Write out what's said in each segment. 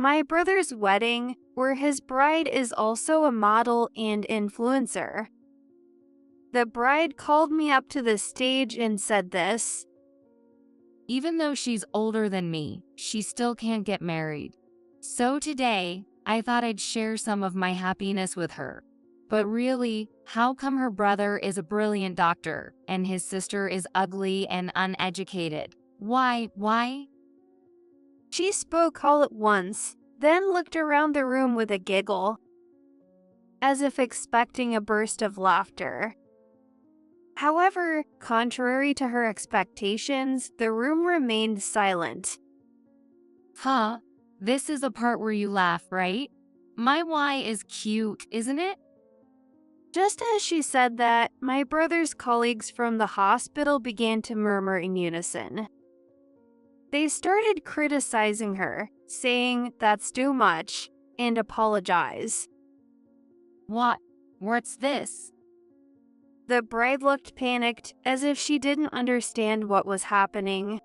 my brother's wedding, where his bride is also a model and influencer. The bride called me up to the stage and said this: "Even though she's older than me, she still can't get married. So today, I thought I'd share some of my happiness with her. But really, how come her brother is a brilliant doctor and his sister is ugly and uneducated? Why?" She spoke all at once, then looked around the room with a giggle, as if expecting a burst of laughter. However, contrary to her expectations, the room remained silent. Huh? This is the part where you laugh, right? My why is cute, isn't it? Just as she said that, my brother's colleagues from the hospital began to murmur in unison. They started criticizing her, saying that's too much, and apologize. What? What's this? The bride looked panicked, as if she didn't understand what was happening.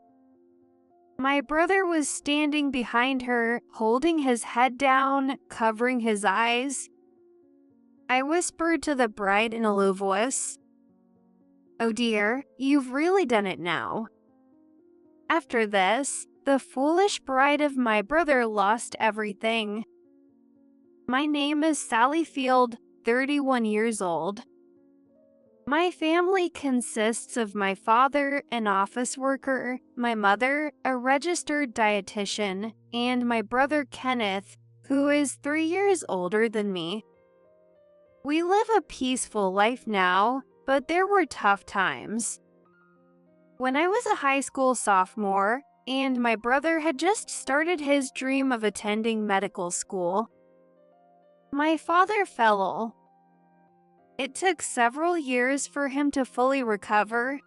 My brother was standing behind her, holding his head down, covering his eyes. I whispered to the bride in a low voice, "Oh dear, you've really done it now." After this, the foolish bride of my brother lost everything. My name is Sally Field, 31 years old. My family consists of my father, an office worker, my mother, a registered dietitian, and my brother Kenneth, who is 3 years older than me. We live a peaceful life now, but there were tough times. When I was a high school sophomore, and my brother had just started his dream of attending medical school, my father fell ill. It took several years for him to fully recover.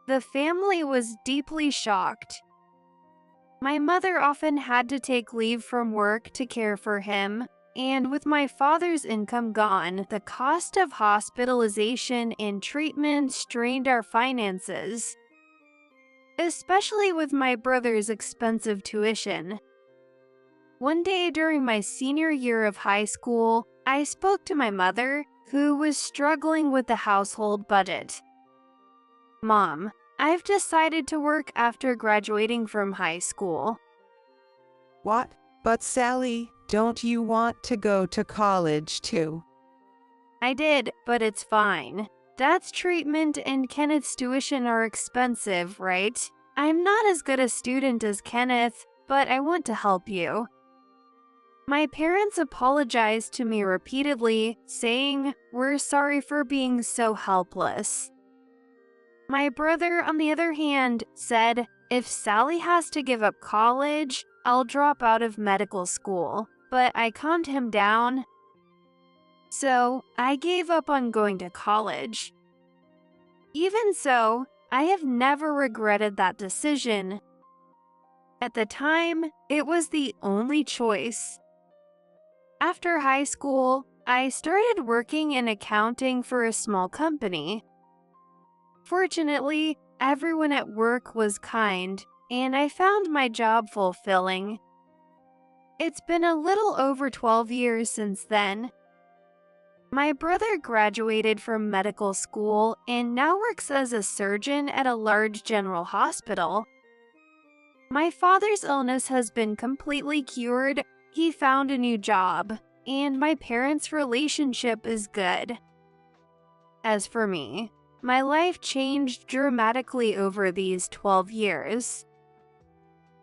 The family was deeply shocked. My mother often had to take leave from work to care for him, and with my father's income gone, the cost of hospitalization and treatment strained our finances, especially with my brother's expensive tuition. One day during my senior year of high school, I spoke to my mother, who was struggling with the household budget. "Mom, I've decided to work after graduating from high school." What? But Sally, don't you want to go to college too? I did, but it's fine. Dad's treatment and Kenneth's tuition are expensive, right? I'm not as good a student as Kenneth, but I want to help you. My parents apologized to me repeatedly, saying, "We're sorry for being so helpless." My brother, on the other hand, said, "If Sally has to give up college, I'll drop out of medical school." But I calmed him down. So, I gave up on going to college. Even so, I have never regretted that decision. At the time, it was the only choice. After high school, I started working in accounting for a small company. Fortunately, everyone at work was kind, and I found my job fulfilling. It's been a little over 12 years since then. My brother graduated from medical school and now works as a surgeon at a large general hospital. My father's illness has been completely cured. He found a new job, and my parents' relationship is good. As for me, my life changed dramatically over these 12 years.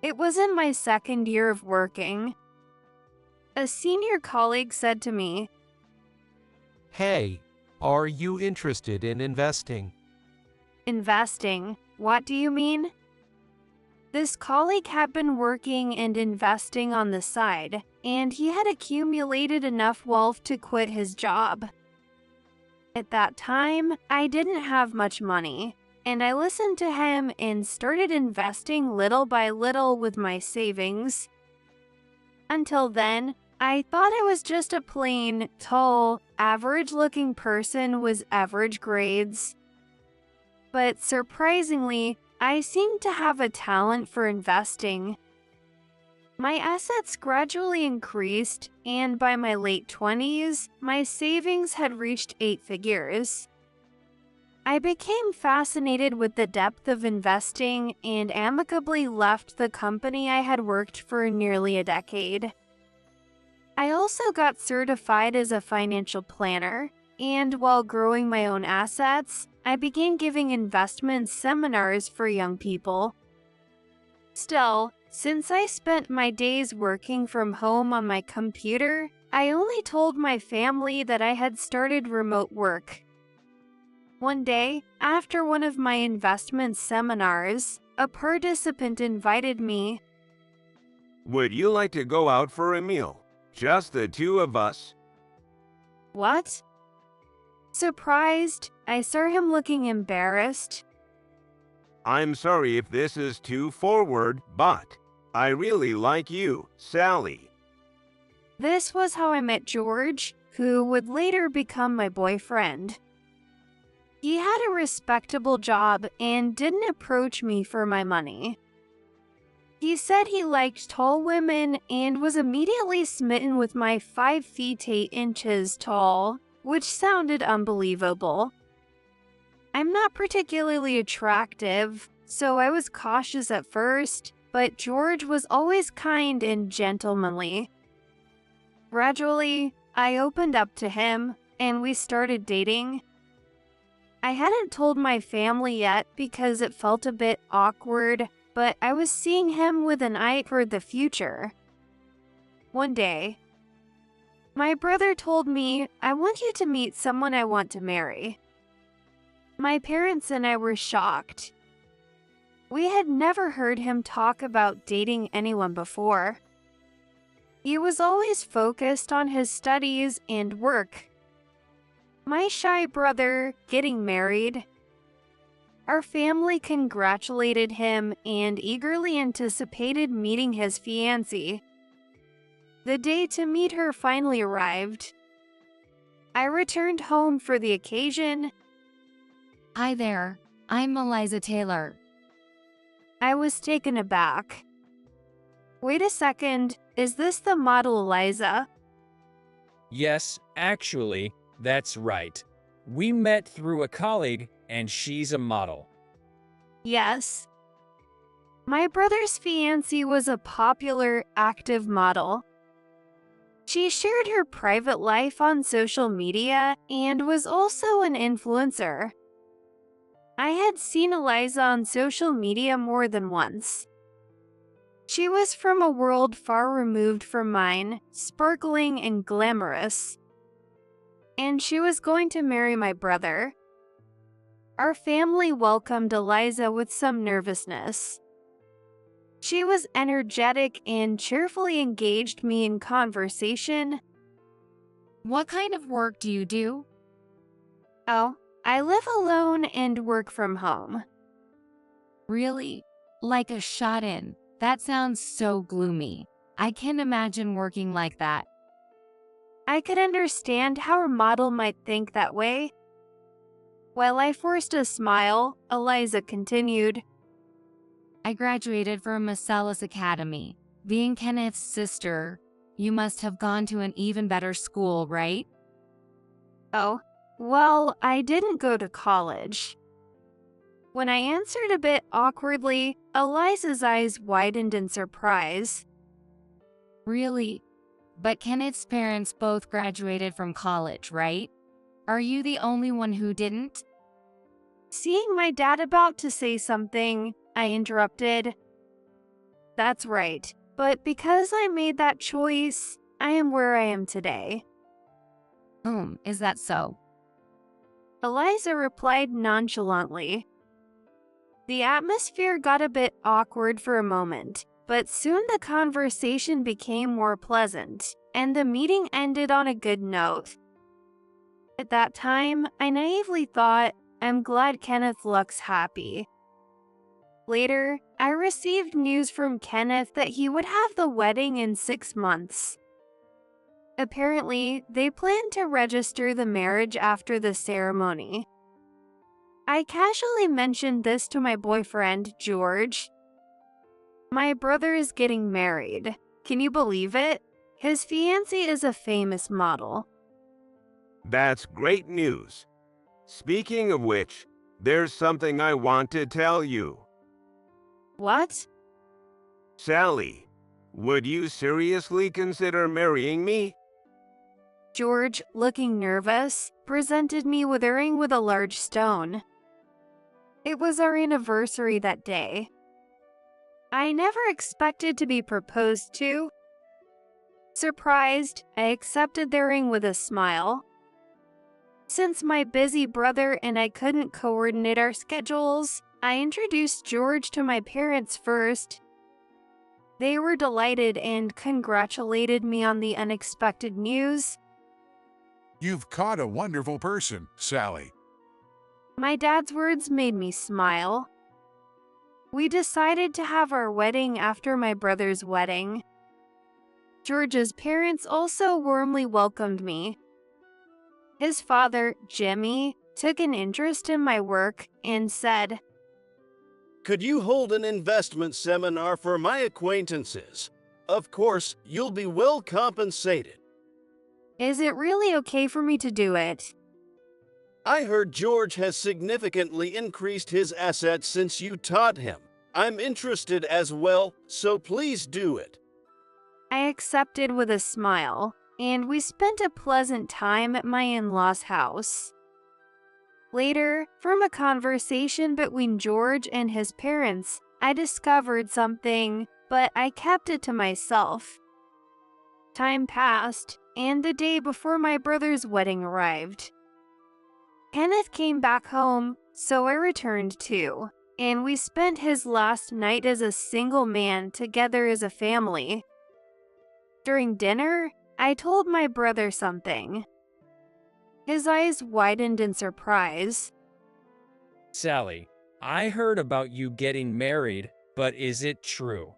It was in my second year of working. A senior colleague said to me, "Hey, are you interested in investing?" "Investing? What do you mean?" This colleague had been working and investing on the side, and he had accumulated enough wealth to quit his job. At that time, I didn't have much money, and I listened to him and started investing little by little with my savings. Until then, I thought I was just a plain, tall, average-looking person with average grades. But surprisingly, I seemed to have a talent for investing. My assets gradually increased, and by my late 20s, my savings had reached 8 figures. I became fascinated with the depth of investing and amicably left the company I had worked for nearly a decade. I also got certified as a financial planner, and while growing my own assets, I began giving investment seminars for young people. Still, since I spent my days working from home on my computer, I only told my family that I had started remote work. One day, after one of my investment seminars, a participant invited me. Would you like to go out for a meal? Just the two of us. What? Surprised, I saw him looking embarrassed. I'm sorry if this is too forward, but I really like you, Sally. This was how I met George, who would later become my boyfriend. He had a respectable job and didn't approach me for my money. He said he liked tall women and was immediately smitten with my 5 feet 8 inches tall, which sounded unbelievable. I'm not particularly attractive, so I was cautious at first, but George was always kind and gentlemanly. Gradually, I opened up to him, and we started dating. I hadn't told my family yet because it felt a bit awkward, but I was seeing him with an eye toward the future. One day, my brother told me, "I want you to meet someone I want to marry." My parents and I were shocked. We had never heard him talk about dating anyone before. He was always focused on his studies and work. My shy brother getting married. Our family congratulated him and eagerly anticipated meeting his fiancée. The day to meet her finally arrived. I returned home for the occasion. Hi there, I'm Eliza Taylor. I was taken aback. Wait a second, is this the model Eliza? Yes, actually, that's right. We met through a colleague, and she's a model. Yes. My brother's fiancée was a popular, active model. She shared her private life on social media and was also an influencer. I had seen Eliza on social media more than once. She was from a world far removed from mine, sparkling and glamorous. And she was going to marry my brother. Our family welcomed Eliza with some nervousness. She was energetic and cheerfully engaged me in conversation. What kind of work do you do? Oh, I live alone and work from home. Really? Like a shut-in. That sounds so gloomy. I can't imagine working like that. I could understand how a model might think that way. While I forced a smile, Eliza continued. I graduated from Marcellus Academy. Being Kenneth's sister, you must have gone to an even better school, right? Oh, well, I didn't go to college. When I answered a bit awkwardly, Eliza's eyes widened in surprise. Really? But Kenneth's parents both graduated from college, right? Are you the only one who didn't? Seeing my dad about to say something, I interrupted. That's right, but because I made that choice, I am where I am today. Is that so? Eliza replied nonchalantly. The atmosphere got a bit awkward for a moment, but soon the conversation became more pleasant, and the meeting ended on a good note. At that time, I naively thought, I'm glad Kenneth looks happy. Later, I received news from Kenneth that he would have the wedding in 6 months. Apparently, they planned to register the marriage after the ceremony. I casually mentioned this to my boyfriend, George. My brother is getting married. Can you believe it? His fiancée is a famous model. That's great news. Speaking of which, there's something I want to tell you. What? Sally, would you seriously consider marrying me? George, looking nervous, presented me with a ring with a large stone. It was our anniversary that day. I never expected to be proposed to. Surprised, I accepted the ring with a smile. Since my busy brother and I couldn't coordinate our schedules, I introduced George to my parents first. They were delighted and congratulated me on the unexpected news. You've caught a wonderful person, Sally. My dad's words made me smile. We decided to have our wedding after my brother's wedding. George's parents also warmly welcomed me. His father, Jimmy, took an interest in my work and said, "Could you hold an investment seminar for my acquaintances? Of course, you'll be well compensated." "Is it really okay for me to do it?" I heard George has significantly increased his assets since you taught him. I'm interested as well, so please do it. I accepted with a smile, and we spent a pleasant time at my in-laws' house. Later, from a conversation between George and his parents, I discovered something, but I kept it to myself. Time passed, and the day before my brother's wedding arrived. Kenneth came back home, so I returned too, and we spent his last night as a single man together as a family. During dinner, I told my brother something. His eyes widened in surprise. Sally, I heard about you getting married, but is it true?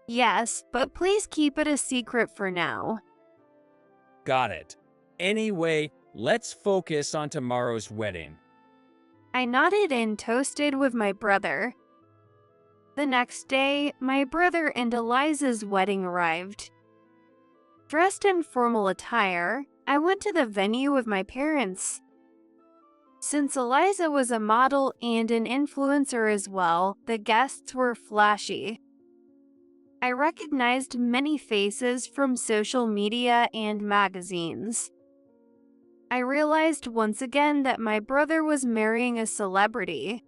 Yes, but please keep it a secret for now. Got it. Anyway, let's focus on tomorrow's wedding. I nodded and toasted with my brother. The next day, my brother and Eliza's wedding arrived. Dressed in formal attire, I went to the venue with my parents. Since Eliza was a model and an influencer as well, the guests were flashy. I recognized many faces from social media and magazines. I realized once again that my brother was marrying a celebrity.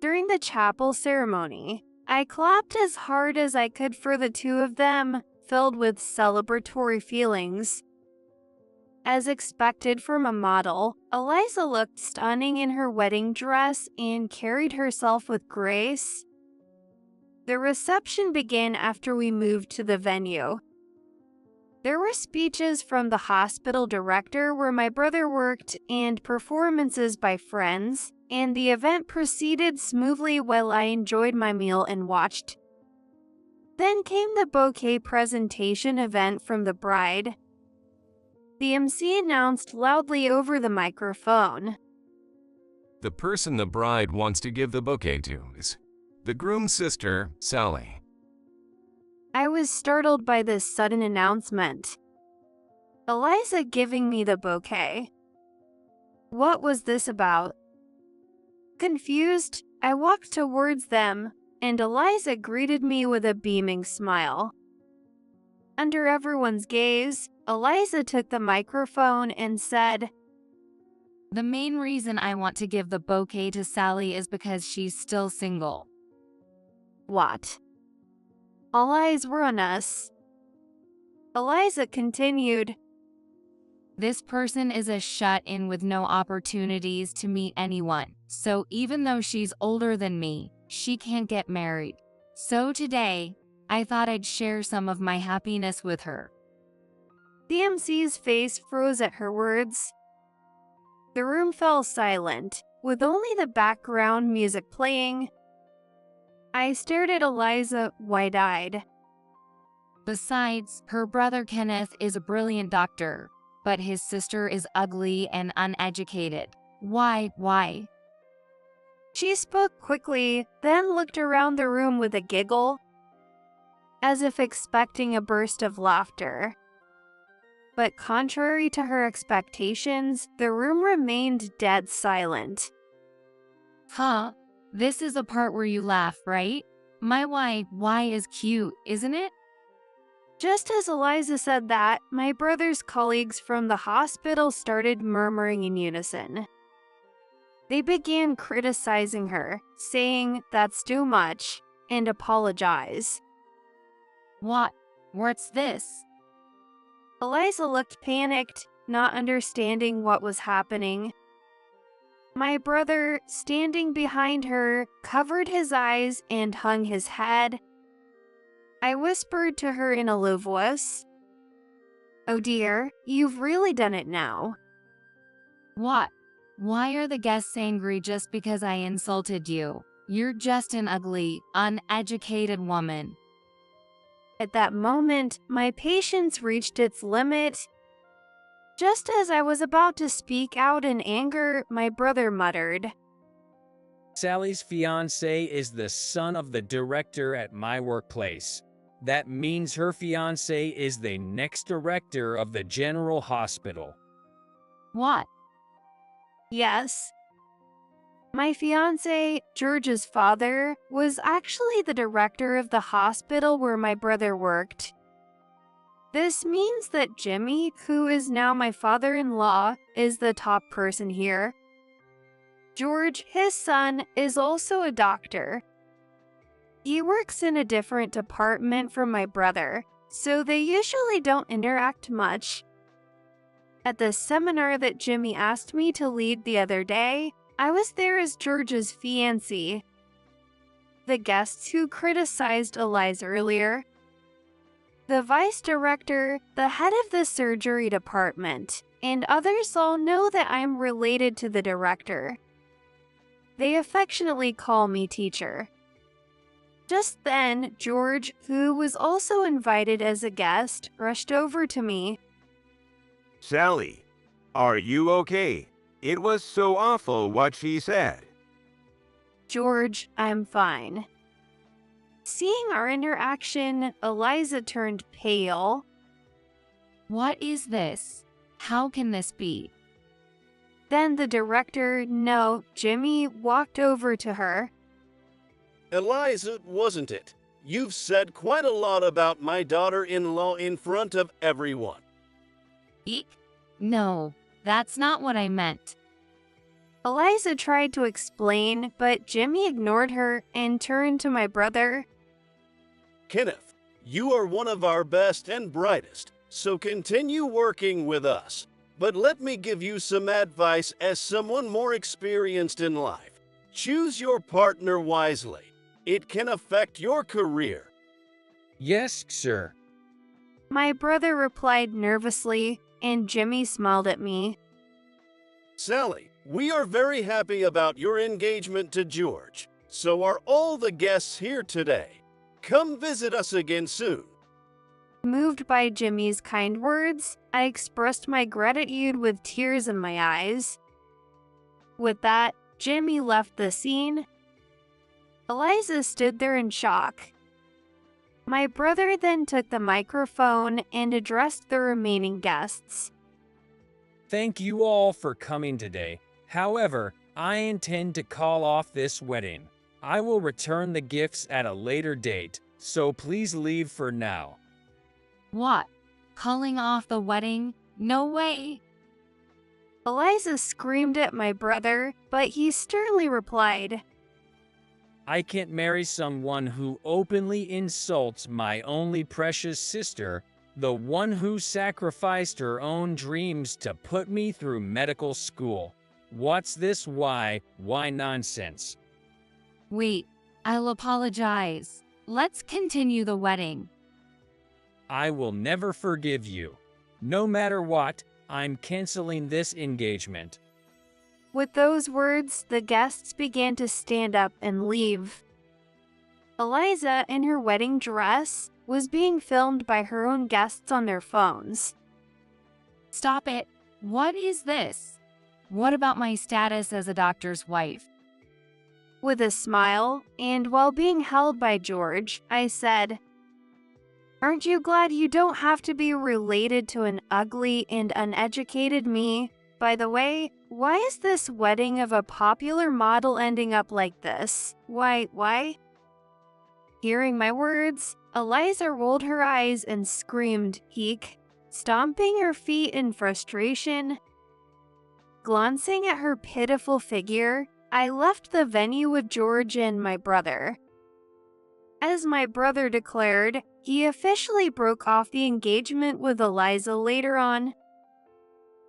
During the chapel ceremony, I clapped as hard as I could for the two of them, filled with celebratory feelings. As expected from a model, Eliza looked stunning in her wedding dress and carried herself with grace. The reception began after we moved to the venue. There were speeches from the hospital director where my brother worked and performances by friends, and the event proceeded smoothly while I enjoyed my meal and watched. Then came the bouquet presentation event from the bride. The MC announced loudly over the microphone. The person the bride wants to give the bouquet to is the groom's sister, Sally. I was startled by this sudden announcement. Eliza giving me the bouquet. What was this about? Confused, I walked towards them, and Eliza greeted me with a beaming smile. Under everyone's gaze, Eliza took the microphone and said, The main reason I want to give the bouquet to Sally is because she's still single. What? All eyes were on us. Eliza continued, This person is a shut-in with no opportunities to meet anyone, so even though she's older than me, she can't get married. So today, I thought I'd share some of my happiness with her. The MC's face froze at her words. The room fell silent, with only the background music playing. I stared at Eliza, wide-eyed. Besides, her brother Kenneth is a brilliant doctor, but his sister is ugly and uneducated. Why? She spoke quickly, then looked around the room with a giggle. as if expecting a burst of laughter. But contrary to her expectations, the room remained dead silent. Huh? This is the part where you laugh, right? My why is cute, isn't it? Just as Eliza said that, my brother's colleagues from the hospital started murmuring in unison. They began criticizing her, saying that's too much, and apologize. What's this? Eliza looked panicked, not understanding what was happening. My brother, standing behind her, covered his eyes and hung his head. I whispered to her in a low voice, "Oh dear, you've really done it now." What? Why are the guests angry just because I insulted you? You're just an ugly, uneducated woman. At that moment, my patience reached its limit. Just as I was about to speak out in anger, my brother muttered, Sally's fiancé is the son of the director at my workplace. That means her fiancé is the next director of the general hospital. What? "Yes." My fiancé, George's father, was actually the director of the hospital where my brother worked. This means that Jimmy, who is now my father-in-law, is the top person here. George, his son, is also a doctor. He works in a different department from my brother, so they usually don't interact much. At the seminar that Jimmy asked me to lead the other day, I was there as George's fiancée. The guests who criticized Eliza earlier, the vice director, the head of the surgery department, and others all know that I'm related to the director. They affectionately call me teacher. Just then, George, who was also invited as a guest, rushed over to me. Sally, are you okay? It was so awful what she said. George, I'm fine. Seeing our interaction, Eliza turned pale. What is this? How can this be? Then the director, no, Jimmy, walked over to her. Eliza, wasn't it? You've said quite a lot about my daughter-in-law in front of everyone. Eek. No, that's not what I meant. Eliza tried to explain, but Jimmy ignored her and turned to my brother. Kenneth, you are one of our best and brightest, so continue working with us. But let me give you some advice as someone more experienced in life. Choose your partner wisely. It can affect your career. Yes, sir. My brother replied nervously, and Jimmy smiled at me. Sally, we are very happy about your engagement to George. So are all the guests here today. Come visit us again soon. Moved by Jimmy's kind words, I expressed my gratitude with tears in my eyes. With that, Jimmy left the scene. Eliza stood there in shock. My brother then took the microphone and addressed the remaining guests. Thank you all for coming today. However, I intend to call off this wedding. I will return the gifts at a later date, so please leave for now. What? Calling off the wedding? No way. Eliza screamed at my brother, but he sternly replied, I can't marry someone who openly insults my only precious sister, the one who sacrificed her own dreams to put me through medical school. What's this why nonsense? Wait, I'll apologize. Let's continue the wedding. I will never forgive you. No matter what, I'm canceling this engagement. With those words, the guests began to stand up and leave. Eliza, in her wedding dress, was being filmed by her own guests on their phones. Stop it. What is this? What about my status as a doctor's wife? With a smile, and while being held by George, I said, Aren't you glad you don't have to be related to an ugly and uneducated me? By the way, why is this wedding of a popular model ending up like this? Why? Hearing my words, Eliza rolled her eyes and screamed, "Eek," stomping her feet in frustration. Glancing at her pitiful figure, I left the venue with George and my brother. As my brother declared, he officially broke off the engagement with Eliza later on.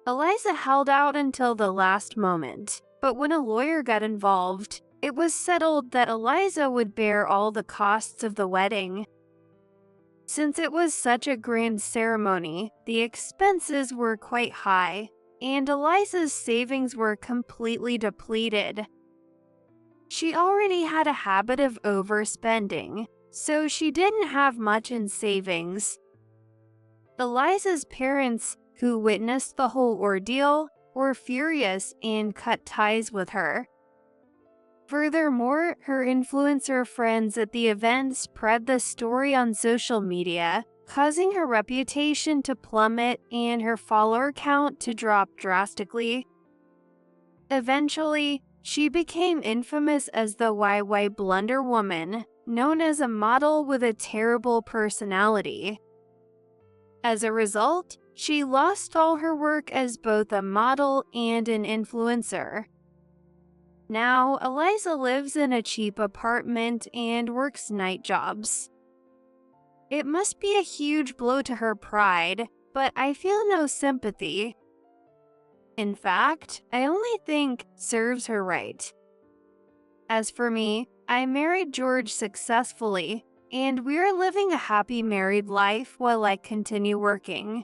Eliza held out until the last moment, but when a lawyer got involved, it was settled that Eliza would bear all the costs of the wedding. Since it was such a grand ceremony, the expenses were quite high, and Eliza's savings were completely depleted. She already had a habit of overspending, so she didn't have much in savings. Eliza's parents, who witnessed the whole ordeal, were furious and cut ties with her. Furthermore, her influencer friends at the event spread the story on social media, causing her reputation to plummet and her follower count to drop drastically. Eventually, she became infamous as the YY Blunder Woman, known as a model with a terrible personality. As a result, she lost all her work as both a model and an influencer. Now, Eliza lives in a cheap apartment and works night jobs. It must be a huge blow to her pride, but I feel no sympathy. In fact, I only think serves her right. As for me, I married George successfully, and we're living a happy married life while I continue working.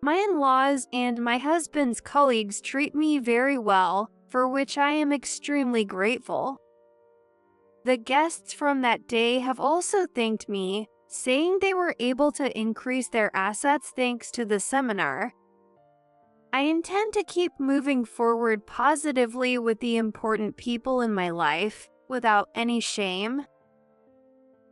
My in-laws and my husband's colleagues treat me very well, for which I am extremely grateful. The guests from that day have also thanked me, saying they were able to increase their assets thanks to the seminar. I intend to keep moving forward positively with the important people in my life, without any shame.